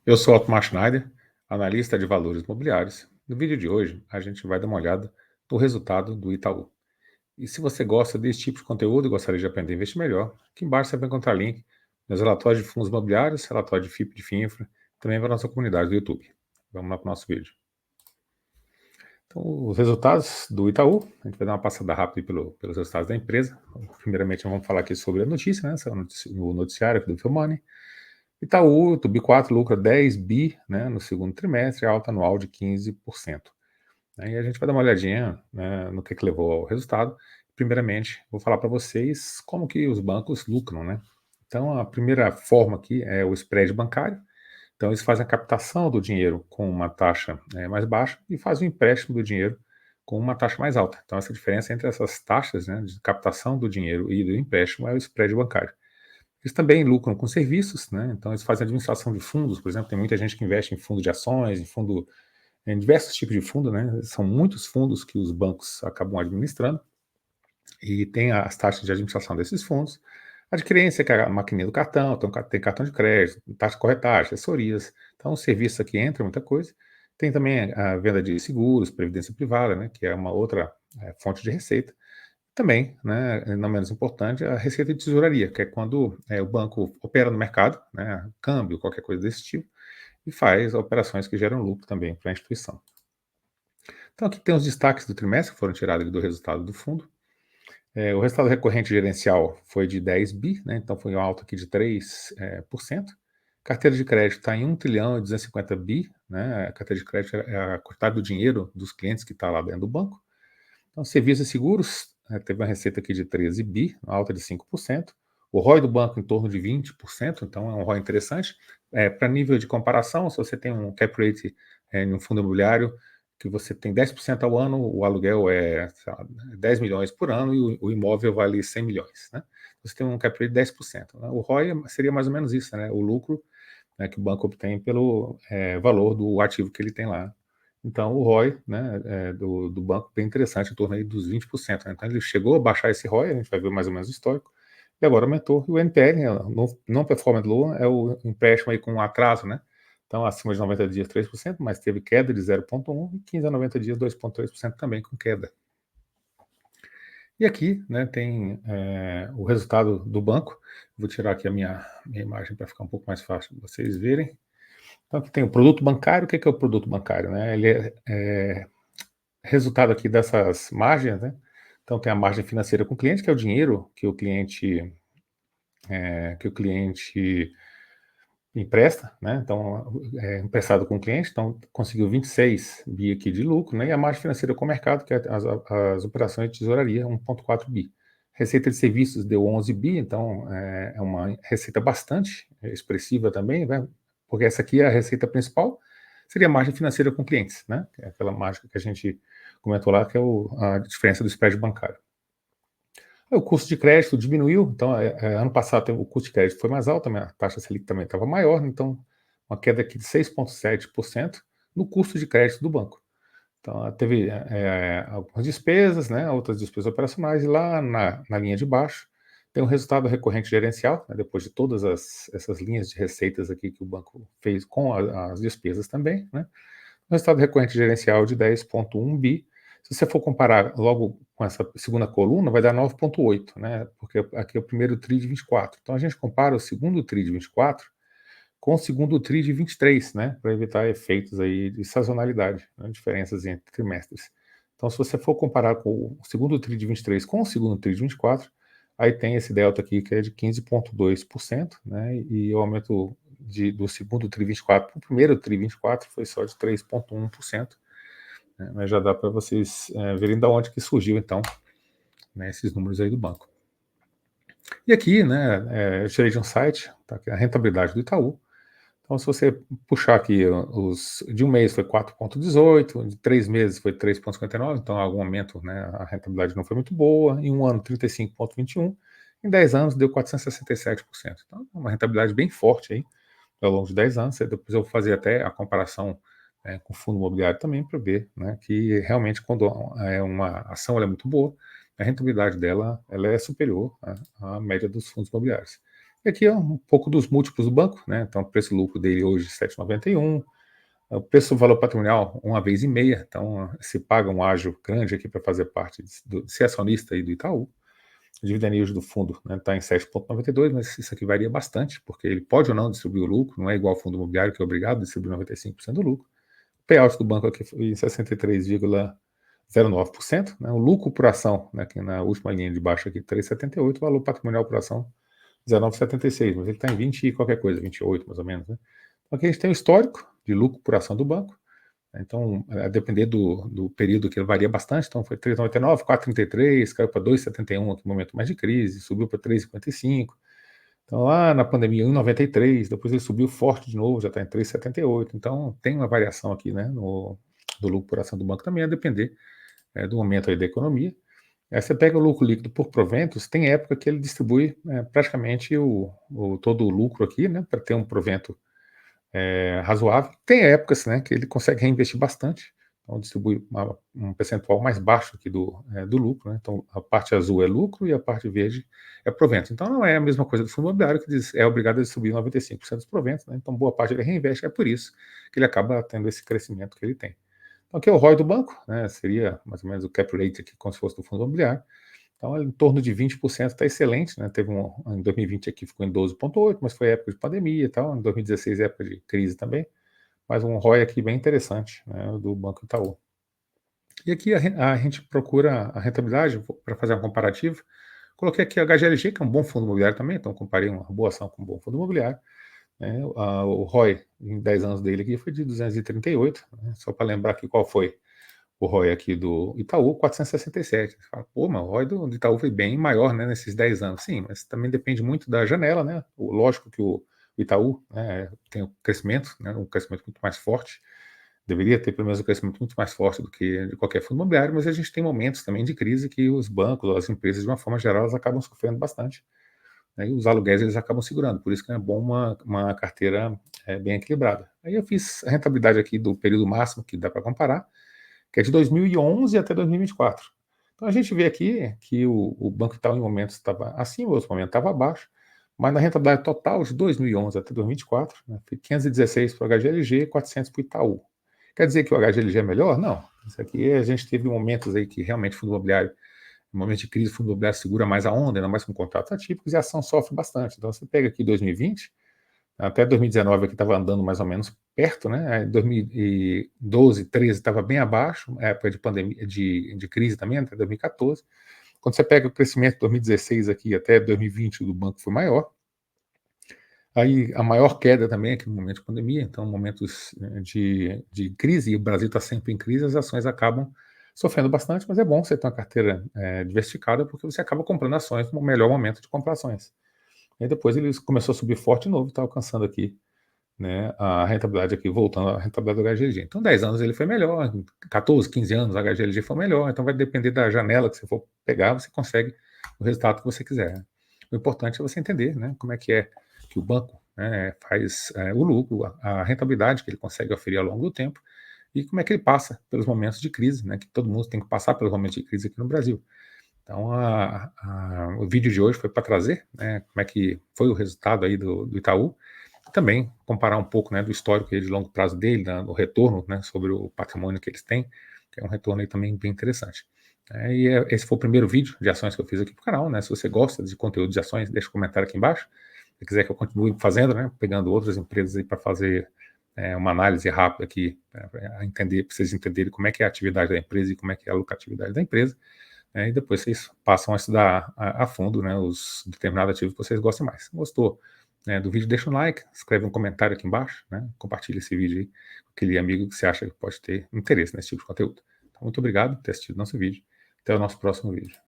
Eu sou Otmar Schneider, analista de valores imobiliários. No vídeo de hoje, a gente vai dar uma olhada no resultado do Itaú. E se você gosta desse tipo de conteúdo e gostaria de aprender a investir melhor, aqui embaixo você vai encontrar link nos relatórios de fundos imobiliários, relatório de FIP de FINFRA, também para a nossa comunidade do YouTube. Vamos lá para o nosso vídeo. Então, os resultados do Itaú, a gente vai dar uma passada rápida pelos resultados da empresa. Primeiramente, vamos falar aqui sobre a notícia, né? No noticiário aqui do Filmone. Itaú, do B4, lucra 10 bi, né, no segundo trimestre, alta anual de 15%. E a gente vai dar uma olhadinha, né, no que levou ao resultado. Primeiramente, vou falar para vocês como que os bancos lucram, né? Então, a primeira forma aqui é o spread bancário. Então, eles fazem a captação do dinheiro com uma taxa mais baixa e fazem o empréstimo do dinheiro com uma taxa mais alta. Então, essa diferença entre essas taxas, né, de captação do dinheiro e do empréstimo é o spread bancário. Eles também lucram com serviços, né? Então eles fazem administração de fundos, por exemplo, tem muita gente que investe em fundo de ações, em diversos tipos de fundo, né? São muitos fundos que os bancos acabam administrando e tem as taxas de administração desses fundos. Adquirência, que é a maquininha do cartão, então tem cartão de crédito, taxa de corretagem, assessorias. Então o serviço aqui entra muita coisa. Tem também a venda de seguros, previdência privada, né? Que é uma outra fonte de receita. Também, né, não menos importante, a receita de tesouraria, que é quando o banco opera no mercado, né, câmbio, qualquer coisa desse tipo, e faz operações que geram lucro também para a instituição. Então aqui tem os destaques do trimestre que foram tirados do resultado do fundo. O resultado recorrente gerencial foi de 10 bi, né, então foi uma alta aqui de 3%. Carteira de crédito está em 1 trilhão e 250 bi, né, a carteira de crédito é a quantidade do dinheiro dos clientes que está lá dentro do banco. Então, serviços e seguros, teve uma receita aqui de 13 bi, uma alta de 5%. O ROI do banco em torno de 20%, então é um ROI interessante. Para nível de comparação, se você tem um cap rate em um fundo imobiliário que você tem 10% ao ano, o aluguel é 10 milhões por ano e o imóvel vale 100 milhões. Né? Você tem um cap rate de 10%. Né? O ROI seria mais ou menos isso, né? O lucro, né, que o banco obtém pelo valor do ativo que ele tem lá. Então, o ROI, né, do banco é bem interessante, em torno aí dos 20%. Né? Então, ele chegou a baixar esse ROI, a gente vai ver mais ou menos o histórico, e agora aumentou. E o NPL, né, não performance loan, é o empréstimo aí com atraso, né? Então, acima de 90 dias, 3%, mas teve queda de 0,1%, e 15 a 90 dias, 2,3% também com queda. E aqui, né, tem o resultado do banco. Vou tirar aqui a minha imagem para ficar um pouco mais fácil de vocês verem. Então, aqui tem o produto bancário. O que é o produto bancário? Né? Ele é resultado aqui dessas margens, né? Então, tem a margem financeira com o cliente, que é o dinheiro que o cliente empresta, né? Então, emprestado com o cliente, então conseguiu 26 bi aqui de lucro, né? E a margem financeira com o mercado, que é as operações de tesouraria, 1,4 bi. Receita de serviços deu 11 bi, então é uma receita bastante expressiva também, né? Porque essa aqui é a receita principal, seria a margem financeira com clientes, né? É aquela margem que a gente comentou lá, que é a diferença do spread bancário. O custo de crédito diminuiu, então ano passado o custo de crédito foi mais alto, a taxa Selic também estava maior, então uma queda aqui de 6,7% no custo de crédito do banco. Então teve algumas despesas, né, outras despesas operacionais, e lá na linha de baixo tem o resultado recorrente gerencial, né, depois de todas essas linhas de receitas aqui que o banco fez com as despesas também, né, o resultado recorrente gerencial de 10,1 bi. Se você for comparar logo com essa segunda coluna, vai dar 9,8, né? Porque aqui é o primeiro TRI de 24. Então a gente compara o segundo TRI de 24 com o segundo TRI de 23, né? Para evitar efeitos aí de sazonalidade, né? Diferenças entre trimestres. Então, se você for comparar com o segundo TRI de 23 com o segundo TRI de 24, aí tem esse delta aqui que é de 15,2%, né? E o aumento do segundo TRI 24 para o primeiro TRI 24 foi só de 3,1%. Né? Mas já dá para vocês verem de onde que surgiu, então, né, esses números aí do banco. E aqui, né, eu tirei de um site, tá, que é a rentabilidade do Itaú. Então, se você puxar aqui de um mês foi 4,18, de 3 meses foi 3,59, então algum aumento, né, a rentabilidade não foi muito boa, em um ano 35,21, em 10 anos deu 467%. Então, é uma rentabilidade bem forte aí, ao longo de 10 anos. Depois eu vou fazer até a comparação com o fundo imobiliário também para ver, né, que realmente quando uma ação ela é muito boa, a rentabilidade dela ela é superior à média dos fundos imobiliários. E aqui é um pouco dos múltiplos do banco, né? Então, o preço-lucro dele hoje 7,91. O preço do valor patrimonial, 1,5 vezes. Então, se paga um ágio grande aqui para fazer parte de ser acionista aí do Itaú. O dividend yield do fundo está em 7,92, mas isso aqui varia bastante, porque ele pode ou não distribuir o lucro, não é igual ao fundo imobiliário, que é obrigado a distribuir 95% do lucro. O payout do banco aqui foi em 63,09%, né? O lucro por ação, né, aqui na última linha de baixo aqui, 3,78, o valor patrimonial por ação, 19,76, mas ele está em 20 e qualquer coisa, 28 mais ou menos, né? Então aqui a gente tem o histórico de lucro por ação do banco. Então, a depender do período, que varia bastante, então foi 3,99, 4,33, caiu para 2,71 aqui no momento mais de crise, subiu para 3,55. Então, lá na pandemia, 1,93, depois ele subiu forte de novo, já está em 3,78. Então, tem uma variação aqui, né, do lucro por ação do banco também, a depender do momento aí da economia. Aí você pega o lucro líquido por proventos, tem época que ele distribui praticamente todo o lucro aqui, né, para ter um provento razoável. Tem épocas, né, que ele consegue reinvestir bastante, então distribui um percentual mais baixo aqui do lucro, né? Então a parte azul é lucro e a parte verde é provento. Então não é a mesma coisa do fundo imobiliário, que é obrigado a distribuir 95% dos proventos, né? Então boa parte ele reinveste, é por isso que ele acaba tendo esse crescimento que ele tem. Então aqui é o ROI do banco, né? Seria mais ou menos o cap rate aqui, como se fosse do fundo imobiliário. Então, em torno de 20% está excelente, né? Teve em 2020 aqui ficou em 12,8, mas foi época de pandemia e tal. Em 2016, época de crise também. Mas um ROI aqui bem interessante, né, do Banco Itaú. E aqui a gente procura a rentabilidade para fazer um comparativo. Coloquei aqui a HGLG, que é um bom fundo imobiliário também, então comparei uma boa ação com um bom fundo imobiliário. Né? O ROI em 10 anos dele aqui foi de 238, né? Só para lembrar aqui qual foi o ROI aqui do Itaú, 467. Você fala, pô, mas o ROI do Itaú foi bem maior, né, nesses 10 anos. Sim, mas também depende muito da janela, né? Lógico que o Itaú, né, tem um crescimento, né, um crescimento muito mais forte. Deveria ter pelo menos um crescimento muito mais forte do que de qualquer fundo imobiliário, mas a gente tem momentos também de crise que os bancos, as empresas, de uma forma geral, elas acabam sofrendo bastante, né, e os aluguéis eles acabam segurando. Por isso que é bom uma carteira bem equilibrada. Aí eu fiz a rentabilidade aqui do período máximo que dá para comparar, que é de 2011 até 2024. Então a gente vê aqui que o Banco Itaú em momentos estava acima, em outros momentos estava abaixo, mas na rentabilidade total de 2011 até 2024, né, foi 516 para o HGLG e 400 para o Itaú. Quer dizer que o HGLG é melhor? Não. Isso aqui a gente teve momentos aí que realmente o fundo imobiliário, no momento de crise, o fundo imobiliário segura mais a onda, ainda mais com contratos atípicos, e a ação sofre bastante. Então você pega aqui 2020, até 2019 aqui estava andando mais ou menos perto, né? 2012, 13 estava bem abaixo, época de pandemia, de crise também, até 2014. Quando você pega o crescimento de 2016 aqui até 2020 do banco foi maior. Aí a maior queda também aqui no momento de pandemia, então momentos de crise, e o Brasil está sempre em crise, as ações acabam sofrendo bastante, mas é bom você ter uma carteira diversificada, porque você acaba comprando ações no melhor momento de comprar ações. E aí depois ele começou a subir forte de novo, está alcançando aqui, né, a rentabilidade aqui, voltando à rentabilidade do HGLG. Então, 10 anos ele foi melhor, 14, 15 anos o HGLG foi melhor, então vai depender da janela que você for pegar, você consegue o resultado que você quiser. O importante é você entender, né, como é que o banco, né, faz o lucro, a rentabilidade que ele consegue oferir ao longo do tempo, e como é que ele passa pelos momentos de crise, né, que todo mundo tem que passar pelos momentos de crise aqui no Brasil. Então, o vídeo de hoje foi para trazer, né, como é que foi o resultado aí do Itaú, e também comparar um pouco, né, do histórico aí de longo prazo dele, do retorno, né, sobre o patrimônio que eles têm, que é um retorno aí também bem interessante. Esse foi o primeiro vídeo de ações que eu fiz aqui para o canal, né? Se você gosta de conteúdo de ações, deixa um comentário aqui embaixo. Se quiser que eu continue fazendo, né, pegando outras empresas aí para fazer uma análise rápida aqui, para vocês entenderem como é que é a atividade da empresa e como é que é a lucratividade da empresa. E depois vocês passam a estudar a fundo, né, os determinados ativos que vocês gostem mais. Gostou, né, do vídeo? Deixa um like, escreve um comentário aqui embaixo, né, compartilha esse vídeo aí com aquele amigo que você acha que pode ter interesse nesse tipo de conteúdo. Então, muito obrigado por ter assistido nosso vídeo. Até o nosso próximo vídeo.